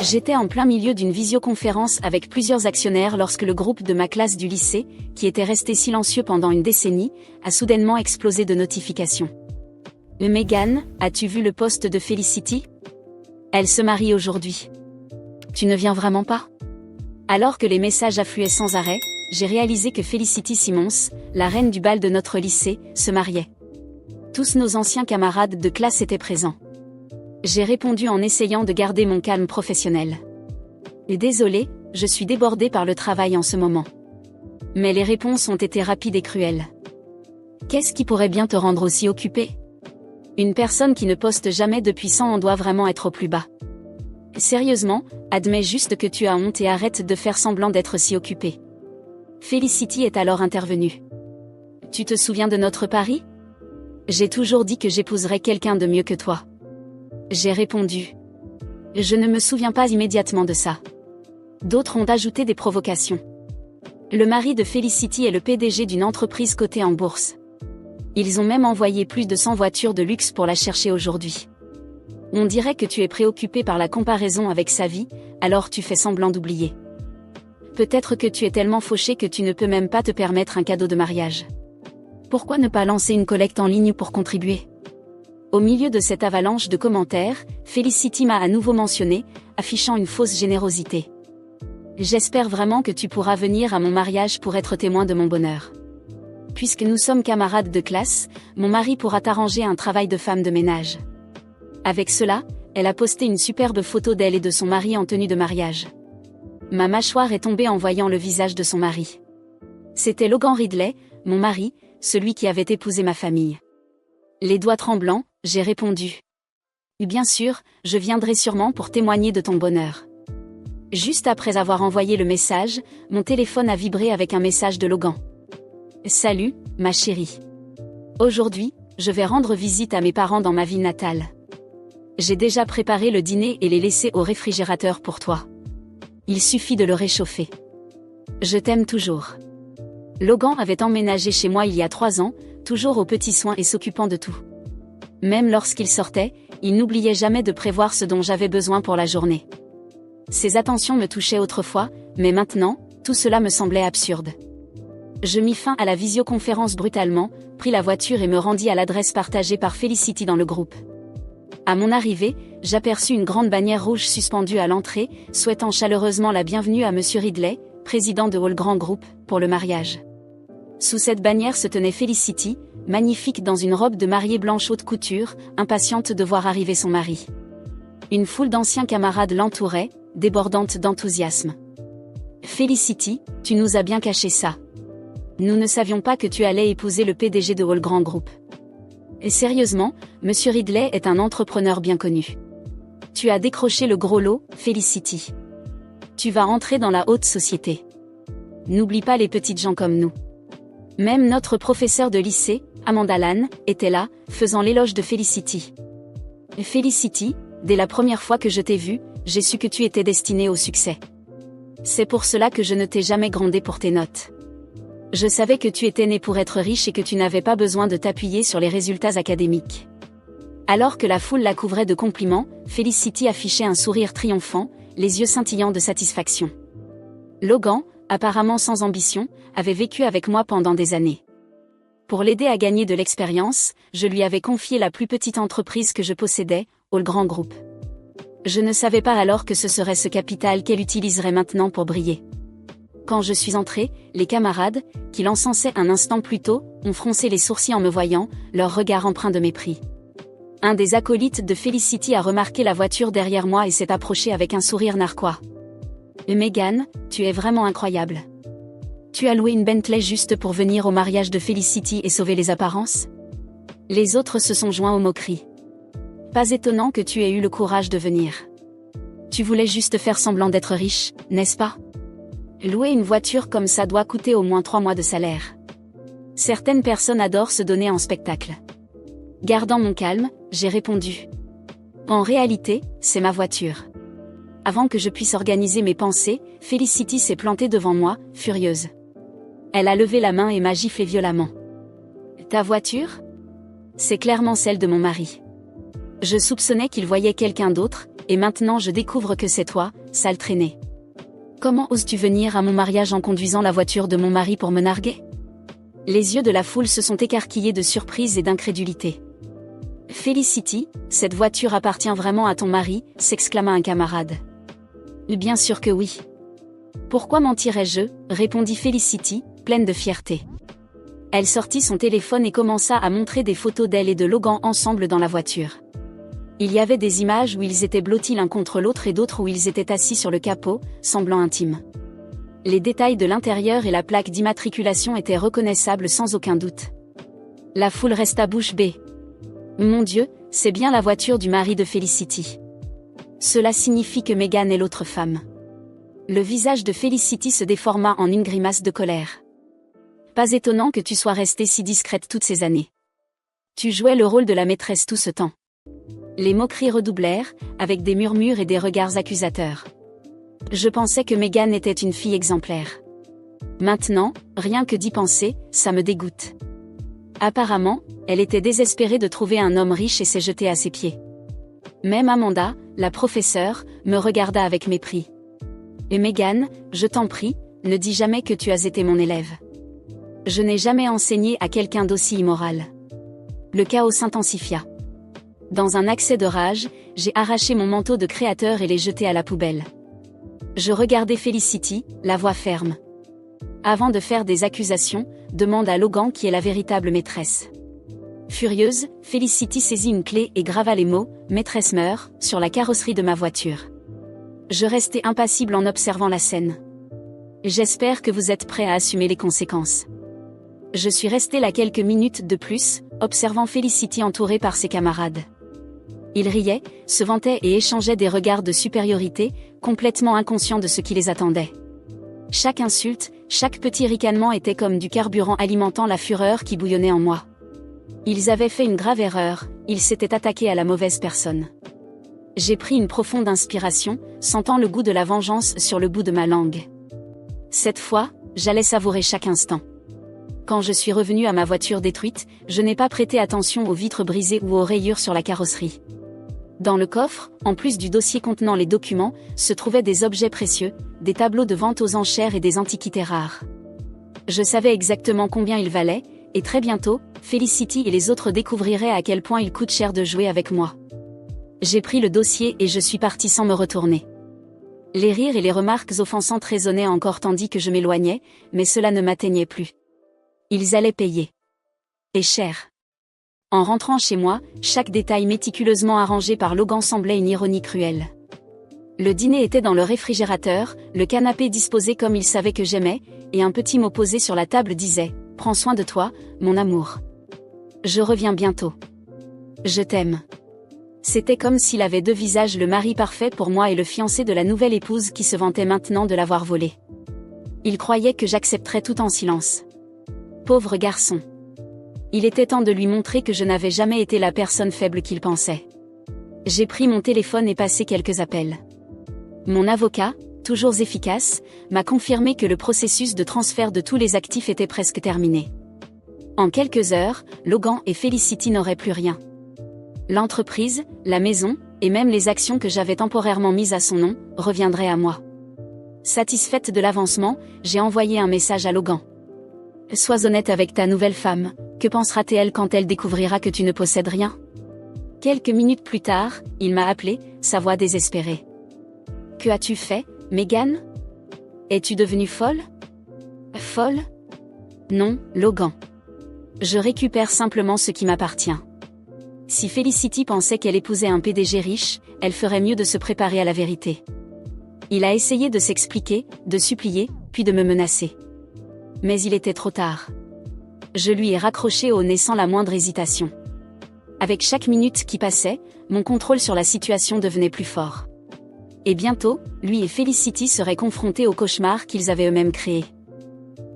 J'étais en plein milieu d'une visioconférence avec plusieurs actionnaires lorsque le groupe de ma classe du lycée, qui était resté silencieux pendant une décennie, a soudainement explosé de notifications. Megan, as-tu vu le post de Felicity? Elle se marie aujourd'hui. Tu ne viens vraiment pas? Alors que les messages affluaient sans arrêt, j'ai réalisé que Felicity Simmons, la reine du bal de notre lycée, se mariait. Tous nos anciens camarades de classe étaient présents. J'ai répondu en essayant de garder mon calme professionnel. Désolée, je suis débordée par le travail en ce moment. Mais les réponses ont été rapides et cruelles. Qu'est-ce qui pourrait bien te rendre aussi occupée? Une personne qui ne poste jamais depuis 100 ans doit vraiment être au plus bas. Sérieusement, admets juste que tu as honte et arrête de faire semblant d'être si occupée. Felicity est alors intervenue. Tu te souviens de notre pari? J'ai toujours dit que j'épouserais quelqu'un de mieux que toi. J'ai répondu. Je ne me souviens pas immédiatement de ça. D'autres ont ajouté des provocations. Le mari de Felicity est le PDG d'une entreprise cotée en bourse. Ils ont même envoyé plus de 100 voitures de luxe pour la chercher aujourd'hui. On dirait que tu es préoccupé par la comparaison avec sa vie, alors tu fais semblant d'oublier. Peut-être que tu es tellement fauché que tu ne peux même pas te permettre un cadeau de mariage. Pourquoi ne pas lancer une collecte en ligne pour contribuer? Au milieu de cette avalanche de commentaires, Felicity m'a à nouveau mentionné, affichant une fausse générosité. J'espère vraiment que tu pourras venir à mon mariage pour être témoin de mon bonheur. Puisque nous sommes camarades de classe, mon mari pourra t'arranger un travail de femme de ménage. Avec cela, elle a posté une superbe photo d'elle et de son mari en tenue de mariage. Ma mâchoire est tombée en voyant le visage de son mari. C'était Logan Ridley, mon mari, celui qui avait épousé ma famille. Les doigts tremblants, j'ai répondu. Bien sûr, je viendrai sûrement pour témoigner de ton bonheur. Juste après avoir envoyé le message, mon téléphone a vibré avec un message de Logan. Salut, ma chérie. Aujourd'hui, je vais rendre visite à mes parents dans ma ville natale. J'ai déjà préparé le dîner et les laissé au réfrigérateur pour toi. Il suffit de le réchauffer. Je t'aime toujours. Logan avait emménagé chez moi il y a 3 ans, toujours aux petits soins et s'occupant de tout. Même lorsqu'il sortait, il n'oubliait jamais de prévoir ce dont j'avais besoin pour la journée. Ses attentions me touchaient autrefois, mais maintenant, tout cela me semblait absurde. Je mis fin à la visioconférence brutalement, pris la voiture et me rendis à l'adresse partagée par Felicity dans le groupe. À mon arrivée, j'aperçus une grande bannière rouge suspendue à l'entrée, souhaitant chaleureusement la bienvenue à Monsieur Ridley, président de All Grand Group, pour le mariage. Sous cette bannière se tenait Felicity, magnifique dans une robe de mariée blanche haute couture, impatiente de voir arriver son mari. Une foule d'anciens camarades l'entourait, débordante d'enthousiasme. Felicity, tu nous as bien caché ça. Nous ne savions pas que tu allais épouser le PDG de All Grand Group. Et sérieusement, Monsieur Ridley est un entrepreneur bien connu. Tu as décroché le gros lot, Felicity. Tu vas entrer dans la haute société. N'oublie pas les petites gens comme nous. Même notre professeur de lycée, Amanda Lann, était là, faisant l'éloge de Felicity. Felicity, dès la première fois que je t'ai vue, j'ai su que tu étais destinée au succès. C'est pour cela que je ne t'ai jamais grondé pour tes notes. Je savais que tu étais née pour être riche et que tu n'avais pas besoin de t'appuyer sur les résultats académiques. Alors que la foule la couvrait de compliments, Felicity affichait un sourire triomphant, les yeux scintillants de satisfaction. Logan, apparemment sans ambition, avait vécu avec moi pendant des années. Pour l'aider à gagner de l'expérience, je lui avais confié la plus petite entreprise que je possédais, All Grand Group. Je ne savais pas alors que ce serait ce capital qu'elle utiliserait maintenant pour briller. Quand je suis entrée, les camarades, qui l'encensaient un instant plus tôt, ont froncé les sourcils en me voyant, leur regard empreint de mépris. Un des acolytes de Felicity a remarqué la voiture derrière moi et s'est approché avec un sourire narquois. Megan, tu es vraiment incroyable. Tu as loué une Bentley juste pour venir au mariage de Felicity et sauver les apparences? Les autres se sont joints aux moqueries. Pas étonnant que tu aies eu le courage de venir. Tu voulais juste faire semblant d'être riche, n'est-ce pas? Louer une voiture comme ça doit coûter au moins 3 mois de salaire. Certaines personnes adorent se donner en spectacle. Gardant mon calme, j'ai répondu. En réalité, c'est ma voiture. Avant que je puisse organiser mes pensées, Felicity s'est plantée devant moi, furieuse. Elle a levé la main et m'a giflé violemment. Ta voiture? C'est clairement celle de mon mari. Je soupçonnais qu'il voyait quelqu'un d'autre, et maintenant je découvre que c'est toi, sale traîné. Comment oses-tu venir à mon mariage en conduisant la voiture de mon mari pour me narguer ? Les yeux de la foule se sont écarquillés de surprise et d'incrédulité. Felicity, cette voiture appartient vraiment à ton mari, s'exclama un camarade. Bien sûr que oui. Pourquoi mentirais-je ? Répondit Felicity, pleine de fierté. Elle sortit son téléphone et commença à montrer des photos d'elle et de Logan ensemble dans la voiture. Il y avait des images où ils étaient blottis l'un contre l'autre et d'autres où ils étaient assis sur le capot, semblant intimes. Les détails de l'intérieur et la plaque d'immatriculation étaient reconnaissables sans aucun doute. La foule resta bouche bée. Mon Dieu, c'est bien la voiture du mari de Felicity. Cela signifie que Megan est l'autre femme. Le visage de Felicity se déforma en une grimace de colère. Pas étonnant que tu sois restée si discrète toutes ces années. Tu jouais le rôle de la maîtresse tout ce temps. Les moqueries redoublèrent, avec des murmures et des regards accusateurs. Je pensais que Megan était une fille exemplaire. Maintenant, rien que d'y penser, ça me dégoûte. Apparemment, elle était désespérée de trouver un homme riche et s'est jetée à ses pieds. Même Amanda, la professeure, me regarda avec mépris. Et Megan, je t'en prie, ne dis jamais que tu as été mon élève. Je n'ai jamais enseigné à quelqu'un d'aussi immoral. Le chaos s'intensifia. Dans un accès de rage, j'ai arraché mon manteau de créateur et l'ai jeté à la poubelle. Je regardais Felicity, la voix ferme. Avant de faire des accusations, demande à Logan qui est la véritable maîtresse. Furieuse, Felicity saisit une clé et grava les mots « Maîtresse meurt » sur la carrosserie de ma voiture. Je restais impassible en observant la scène. J'espère que vous êtes prêts à assumer les conséquences. Je suis restée là quelques minutes de plus, observant Felicity entourée par ses camarades. Ils riaient, se vantaient et échangeaient des regards de supériorité, complètement inconscients de ce qui les attendait. Chaque insulte, chaque petit ricanement était comme du carburant alimentant la fureur qui bouillonnait en moi. Ils avaient fait une grave erreur, ils s'étaient attaqués à la mauvaise personne. J'ai pris une profonde inspiration, sentant le goût de la vengeance sur le bout de ma langue. Cette fois, j'allais savourer chaque instant. Quand je suis revenue à ma voiture détruite, je n'ai pas prêté attention aux vitres brisées ou aux rayures sur la carrosserie. Dans le coffre, en plus du dossier contenant les documents, se trouvaient des objets précieux, des tableaux de vente aux enchères et des antiquités rares. Je savais exactement combien ils valaient, et très bientôt, Felicity et les autres découvriraient à quel point il coûte cher de jouer avec moi. J'ai pris le dossier et je suis partie sans me retourner. Les rires et les remarques offensantes résonnaient encore tandis que je m'éloignais, mais cela ne m'atteignait plus. Ils allaient payer. Et cher. En rentrant chez moi, chaque détail méticuleusement arrangé par Logan semblait une ironie cruelle. Le dîner était dans le réfrigérateur, le canapé disposé comme il savait que j'aimais, et un petit mot posé sur la table disait « Prends soin de toi, mon amour. Je reviens bientôt. Je t'aime ». C'était comme s'il avait deux visages, le mari parfait pour moi et le fiancé de la nouvelle épouse qui se vantait maintenant de l'avoir volé. Il croyait que j'accepterais tout en silence. Pauvre garçon. Il était temps de lui montrer que je n'avais jamais été la personne faible qu'il pensait. J'ai pris mon téléphone et passé quelques appels. Mon avocat, toujours efficace, m'a confirmé que le processus de transfert de tous les actifs était presque terminé. En quelques heures, Logan et Felicity n'auraient plus rien. L'entreprise, la maison, et même les actions que j'avais temporairement mises à son nom, reviendraient à moi. Satisfaite de l'avancement, j'ai envoyé un message à Logan. Sois honnête avec ta nouvelle femme, que pensera-t-elle quand elle découvrira que tu ne possèdes rien ? Quelques minutes plus tard, il m'a appelé, sa voix désespérée. Que as-tu fait, Megan ? Es-tu devenue folle ? Folle ? Non, Logan. Je récupère simplement ce qui m'appartient. Si Felicity pensait qu'elle épousait un PDG riche, elle ferait mieux de se préparer à la vérité. Il a essayé de s'expliquer, de supplier, puis de me menacer. Mais il était trop tard. Je lui ai raccroché au nez sans la moindre hésitation. Avec chaque minute qui passait, mon contrôle sur la situation devenait plus fort. Et bientôt, lui et Felicity seraient confrontés au cauchemar qu'ils avaient eux-mêmes créé.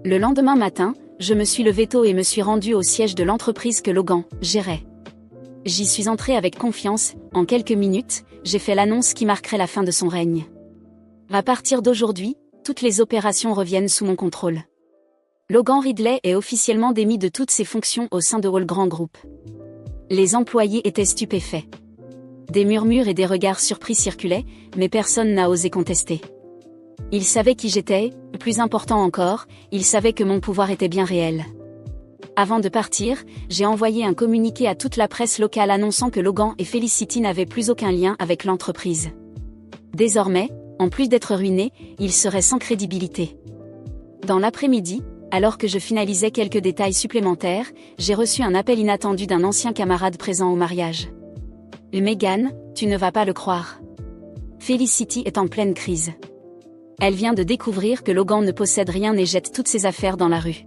Le lendemain matin, je me suis levée tôt et me suis rendue au siège de l'entreprise que Logan gérait. J'y suis entrée avec confiance, en quelques minutes, j'ai fait l'annonce qui marquerait la fin de son règne. À partir d'aujourd'hui, toutes les opérations reviennent sous mon contrôle. Logan Ridley est officiellement démis de toutes ses fonctions au sein de Hall Grand Group. Les employés étaient stupéfaits. Des murmures et des regards surpris circulaient, mais personne n'a osé contester. Il savait qui j'étais, plus important encore, il savait que mon pouvoir était bien réel. Avant de partir, j'ai envoyé un communiqué à toute la presse locale annonçant que Logan et Felicity n'avaient plus aucun lien avec l'entreprise. Désormais, en plus d'être ruinés, ils seraient sans crédibilité. Dans l'après-midi, alors que je finalisais quelques détails supplémentaires, j'ai reçu un appel inattendu d'un ancien camarade présent au mariage. « Megan, tu ne vas pas le croire. Felicity est en pleine crise. Elle vient de découvrir que Logan ne possède rien et jette toutes ses affaires dans la rue. »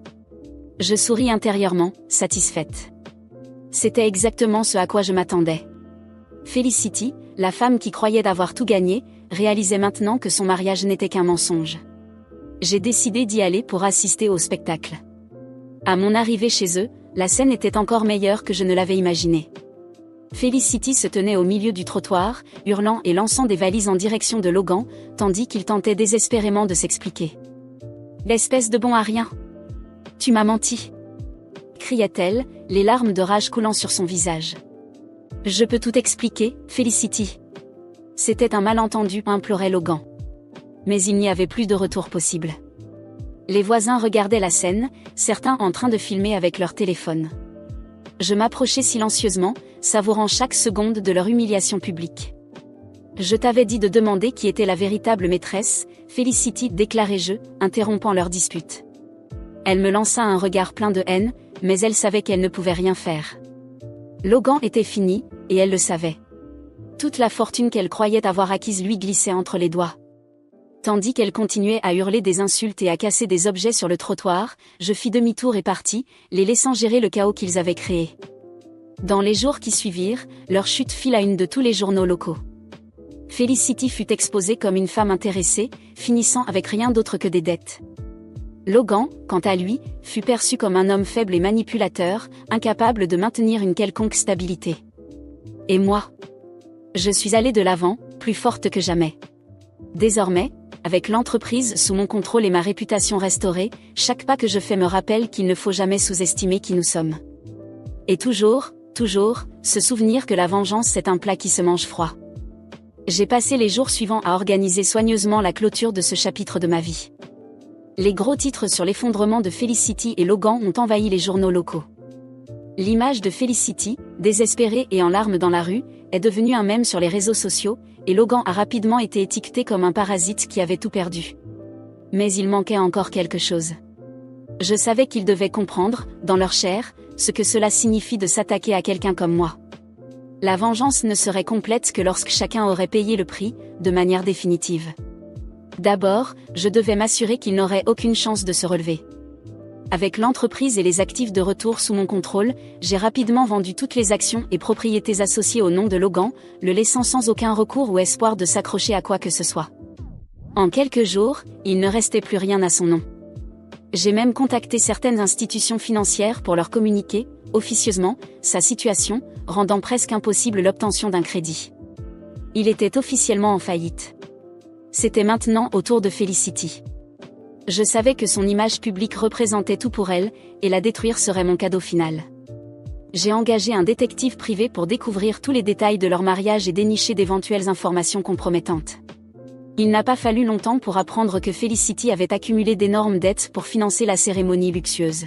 Je souris intérieurement, satisfaite. C'était exactement ce à quoi je m'attendais. Felicity, la femme qui croyait d'avoir tout gagné, réalisait maintenant que son mariage n'était qu'un mensonge. J'ai décidé d'y aller pour assister au spectacle. À mon arrivée chez eux, la scène était encore meilleure que je ne l'avais imaginé. Felicity se tenait au milieu du trottoir, hurlant et lançant des valises en direction de Logan, tandis qu'il tentait désespérément de s'expliquer. « L'espèce de bon à rien ! Tu m'as menti !» criait-elle, les larmes de rage coulant sur son visage. « Je peux tout expliquer, Felicity. » C'était un malentendu, implorait Logan. Mais il n'y avait plus de retour possible. Les voisins regardaient la scène, certains en train de filmer avec leur téléphone. Je m'approchais silencieusement, savourant chaque seconde de leur humiliation publique. « Je t'avais dit de demander qui était la véritable maîtresse, Felicity, déclarai-je, interrompant leur dispute. Elle me lança un regard plein de haine, mais elle savait qu'elle ne pouvait rien faire. Logan était fini, et elle le savait. Toute la fortune qu'elle croyait avoir acquise lui glissait entre les doigts. Tandis qu'elle continuait à hurler des insultes et à casser des objets sur le trottoir, je fis demi-tour et partis, les laissant gérer le chaos qu'ils avaient créé. Dans les jours qui suivirent, leur chute fit la une de tous les journaux locaux. Felicity fut exposée comme une femme intéressée, finissant avec rien d'autre que des dettes. Logan, quant à lui, fut perçu comme un homme faible et manipulateur, incapable de maintenir une quelconque stabilité. Et moi ? Je suis allée de l'avant, plus forte que jamais. Désormais, avec l'entreprise sous mon contrôle et ma réputation restaurée, chaque pas que je fais me rappelle qu'il ne faut jamais sous-estimer qui nous sommes. Et toujours, se souvenir que la vengeance c'est un plat qui se mange froid. J'ai passé les jours suivants à organiser soigneusement la clôture de ce chapitre de ma vie. Les gros titres sur l'effondrement de Felicity et Logan ont envahi les journaux locaux. L'image de Felicity, désespérée et en larmes dans la rue, est devenue un mème sur les réseaux sociaux, et Logan a rapidement été étiqueté comme un parasite qui avait tout perdu. Mais il manquait encore quelque chose. Je savais qu'ils devaient comprendre, dans leur chair, ce que cela signifie de s'attaquer à quelqu'un comme moi. La vengeance ne serait complète que lorsque chacun aurait payé le prix, de manière définitive. D'abord, je devais m'assurer qu'il n'aurait aucune chance de se relever. Avec l'entreprise et les actifs de retour sous mon contrôle, j'ai rapidement vendu toutes les actions et propriétés associées au nom de Logan, le laissant sans aucun recours ou espoir de s'accrocher à quoi que ce soit. En quelques jours, il ne restait plus rien à son nom. J'ai même contacté certaines institutions financières pour leur communiquer, officieusement, sa situation, rendant presque impossible l'obtention d'un crédit. Il était officiellement en faillite. C'était maintenant au tour de Felicity. Je savais que son image publique représentait tout pour elle, et la détruire serait mon cadeau final. J'ai engagé un détective privé pour découvrir tous les détails de leur mariage et dénicher d'éventuelles informations compromettantes. Il n'a pas fallu longtemps pour apprendre que Felicity avait accumulé d'énormes dettes pour financer la cérémonie luxueuse.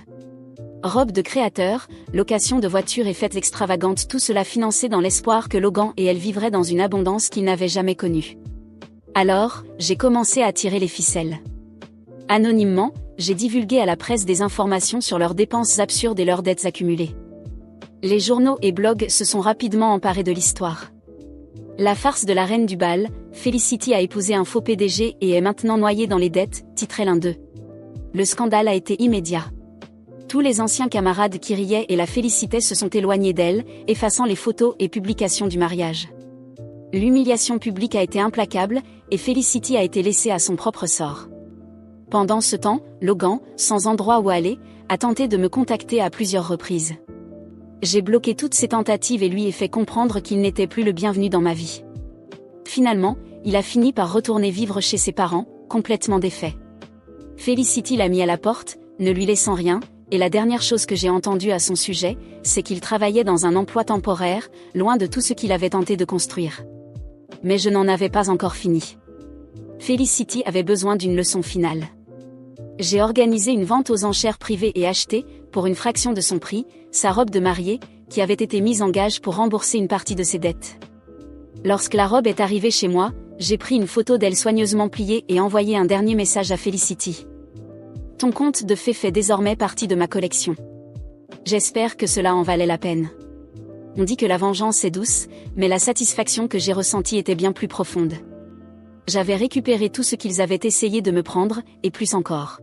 Robes de créateurs, location de voitures et fêtes extravagantes, tout cela financé dans l'espoir que Logan et elle vivraient dans une abondance qu'ils n'avaient jamais connue. Alors, j'ai commencé à tirer les ficelles. Anonymement, j'ai divulgué à la presse des informations sur leurs dépenses absurdes et leurs dettes accumulées. Les journaux et blogs se sont rapidement emparés de l'histoire. La farce de la reine du bal, Felicity a épousé un faux PDG et est maintenant noyée dans les dettes, titrait l'un d'eux. Le scandale a été immédiat. Tous les anciens camarades qui riaient et la félicitaient se sont éloignés d'elle, effaçant les photos et publications du mariage. L'humiliation publique a été implacable, et Felicity a été laissée à son propre sort. Pendant ce temps, Logan, sans endroit où aller, a tenté de me contacter à plusieurs reprises. J'ai bloqué toutes ses tentatives et lui ai fait comprendre qu'il n'était plus le bienvenu dans ma vie. Finalement, il a fini par retourner vivre chez ses parents, complètement défait. Felicity l'a mis à la porte, ne lui laissant rien, et la dernière chose que j'ai entendue à son sujet, c'est qu'il travaillait dans un emploi temporaire, loin de tout ce qu'il avait tenté de construire. Mais je n'en avais pas encore fini. Felicity avait besoin d'une leçon finale. J'ai organisé une vente aux enchères privées et acheté, pour une fraction de son prix, sa robe de mariée, qui avait été mise en gage pour rembourser une partie de ses dettes. Lorsque la robe est arrivée chez moi, j'ai pris une photo d'elle soigneusement pliée et envoyé un dernier message à Felicity. Ton conte de fées fait désormais partie de ma collection. J'espère que cela en valait la peine. On dit que la vengeance est douce, mais la satisfaction que j'ai ressentie était bien plus profonde. J'avais récupéré tout ce qu'ils avaient essayé de me prendre, et plus encore.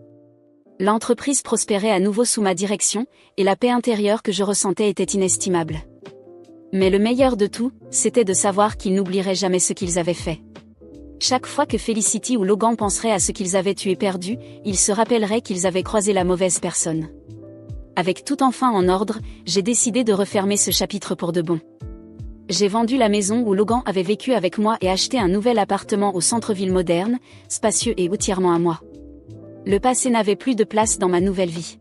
L'entreprise prospérait à nouveau sous ma direction, et la paix intérieure que je ressentais était inestimable. Mais le meilleur de tout, c'était de savoir qu'ils n'oublieraient jamais ce qu'ils avaient fait. Chaque fois que Felicity ou Logan penseraient à ce qu'ils avaient eu et perdu, ils se rappelleraient qu'ils avaient croisé la mauvaise personne. Avec tout enfin en ordre, j'ai décidé de refermer ce chapitre pour de bon. J'ai vendu la maison où Logan avait vécu avec moi et acheté un nouvel appartement au centre-ville moderne, spacieux et entièrement à moi. Le passé n'avait plus de place dans ma nouvelle vie.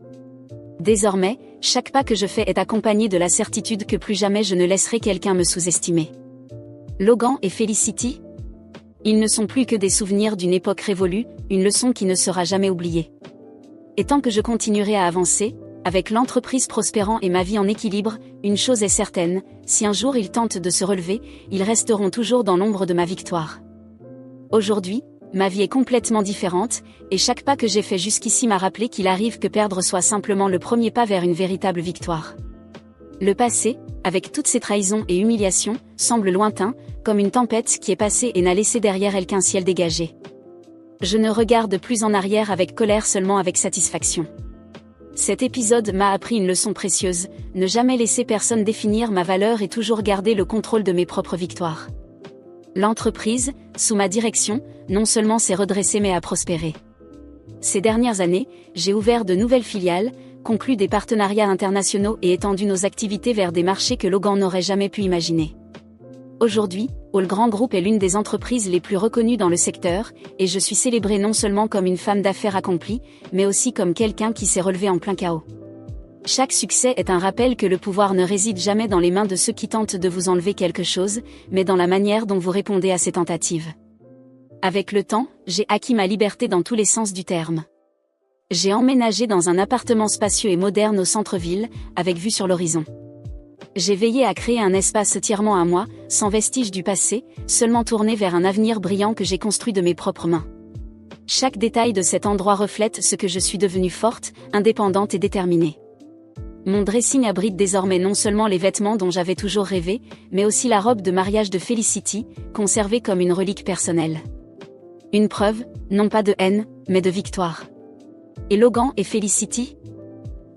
Désormais, chaque pas que je fais est accompagné de la certitude que plus jamais je ne laisserai quelqu'un me sous-estimer. Logan et Felicity, ils ne sont plus que des souvenirs d'une époque révolue, une leçon qui ne sera jamais oubliée. Et tant que je continuerai à avancer, avec l'entreprise prospérant et ma vie en équilibre, une chose est certaine, si un jour ils tentent de se relever, ils resteront toujours dans l'ombre de ma victoire. Aujourd'hui, ma vie est complètement différente, et chaque pas que j'ai fait jusqu'ici m'a rappelé qu'il arrive que perdre soit simplement le premier pas vers une véritable victoire. Le passé, avec toutes ses trahisons et humiliations, semble lointain, comme une tempête qui est passée et n'a laissé derrière elle qu'un ciel dégagé. Je ne regarde plus en arrière avec colère, seulement avec satisfaction. Cet épisode m'a appris une leçon précieuse, ne jamais laisser personne définir ma valeur et toujours garder le contrôle de mes propres victoires. L'entreprise, sous ma direction, non seulement s'est redressée mais a prospéré. Ces dernières années, j'ai ouvert de nouvelles filiales, conclu des partenariats internationaux et étendu nos activités vers des marchés que Logan n'aurait jamais pu imaginer. Aujourd'hui, All Grand Group est l'une des entreprises les plus reconnues dans le secteur, et je suis célébrée non seulement comme une femme d'affaires accomplie, mais aussi comme quelqu'un qui s'est relevé en plein chaos. Chaque succès est un rappel que le pouvoir ne réside jamais dans les mains de ceux qui tentent de vous enlever quelque chose, mais dans la manière dont vous répondez à ces tentatives. Avec le temps, j'ai acquis ma liberté dans tous les sens du terme. J'ai emménagé dans un appartement spacieux et moderne au centre-ville, avec vue sur l'horizon. J'ai veillé à créer un espace entièrement à moi, sans vestige du passé, seulement tourné vers un avenir brillant que j'ai construit de mes propres mains. Chaque détail de cet endroit reflète ce que je suis devenue forte, indépendante et déterminée. Mon dressing abrite désormais non seulement les vêtements dont j'avais toujours rêvé, mais aussi la robe de mariage de Felicity, conservée comme une relique personnelle. Une preuve, non pas de haine, mais de victoire. Et Logan et Felicity?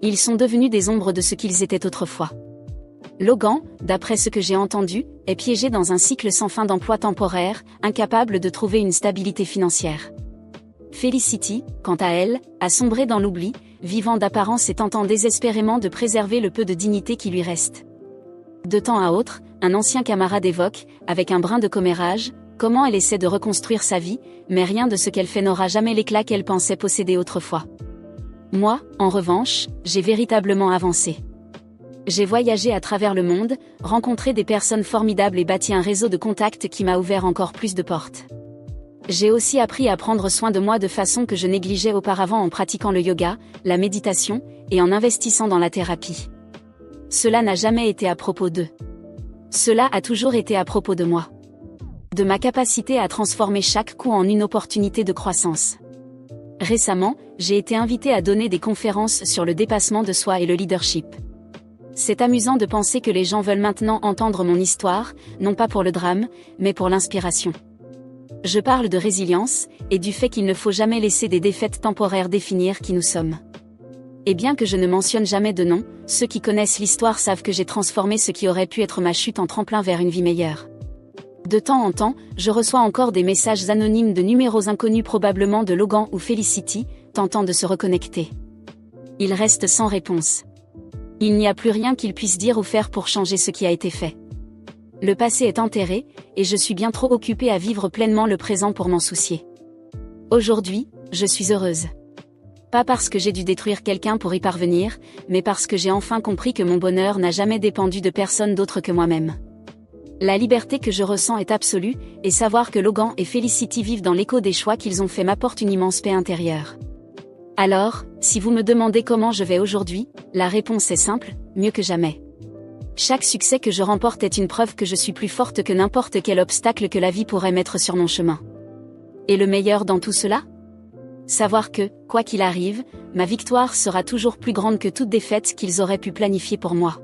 Ils sont devenus des ombres de ce qu'ils étaient autrefois. Logan, d'après ce que j'ai entendu, est piégé dans un cycle sans fin d'emploi temporaire, incapable de trouver une stabilité financière. Felicity, quant à elle, a sombré dans l'oubli, vivant d'apparence et tentant désespérément de préserver le peu de dignité qui lui reste. De temps à autre, un ancien camarade évoque, avec un brin de commérage, comment elle essaie de reconstruire sa vie, mais rien de ce qu'elle fait n'aura jamais l'éclat qu'elle pensait posséder autrefois. Moi, en revanche, j'ai véritablement avancé. J'ai voyagé à travers le monde, rencontré des personnes formidables et bâti un réseau de contacts qui m'a ouvert encore plus de portes. J'ai aussi appris à prendre soin de moi de façon que je négligeais auparavant en pratiquant le yoga, la méditation, et en investissant dans la thérapie. Cela n'a jamais été à propos d'eux. Cela a toujours été à propos de moi. De ma capacité à transformer chaque coup en une opportunité de croissance. Récemment, j'ai été invitée à donner des conférences sur le dépassement de soi et le leadership. C'est amusant de penser que les gens veulent maintenant entendre mon histoire, non pas pour le drame, mais pour l'inspiration. Je parle de résilience, et du fait qu'il ne faut jamais laisser des défaites temporaires définir qui nous sommes. Et bien que je ne mentionne jamais de nom, ceux qui connaissent l'histoire savent que j'ai transformé ce qui aurait pu être ma chute en tremplin vers une vie meilleure. De temps en temps, je reçois encore des messages anonymes de numéros inconnus, probablement de Logan ou Felicity, tentant de se reconnecter. Ils restent sans réponse. Il n'y a plus rien qu'ils puissent dire ou faire pour changer ce qui a été fait. Le passé est enterré, et je suis bien trop occupée à vivre pleinement le présent pour m'en soucier. Aujourd'hui, je suis heureuse. Pas parce que j'ai dû détruire quelqu'un pour y parvenir, mais parce que j'ai enfin compris que mon bonheur n'a jamais dépendu de personne d'autre que moi-même. La liberté que je ressens est absolue, et savoir que Logan et Felicity vivent dans l'écho des choix qu'ils ont fait m'apporte une immense paix intérieure. Alors, si vous me demandez comment je vais aujourd'hui, la réponse est simple, mieux que jamais. Chaque succès que je remporte est une preuve que je suis plus forte que n'importe quel obstacle que la vie pourrait mettre sur mon chemin. Et le meilleur dans tout cela ? Savoir que, quoi qu'il arrive, ma victoire sera toujours plus grande que toute défaite qu'ils auraient pu planifier pour moi.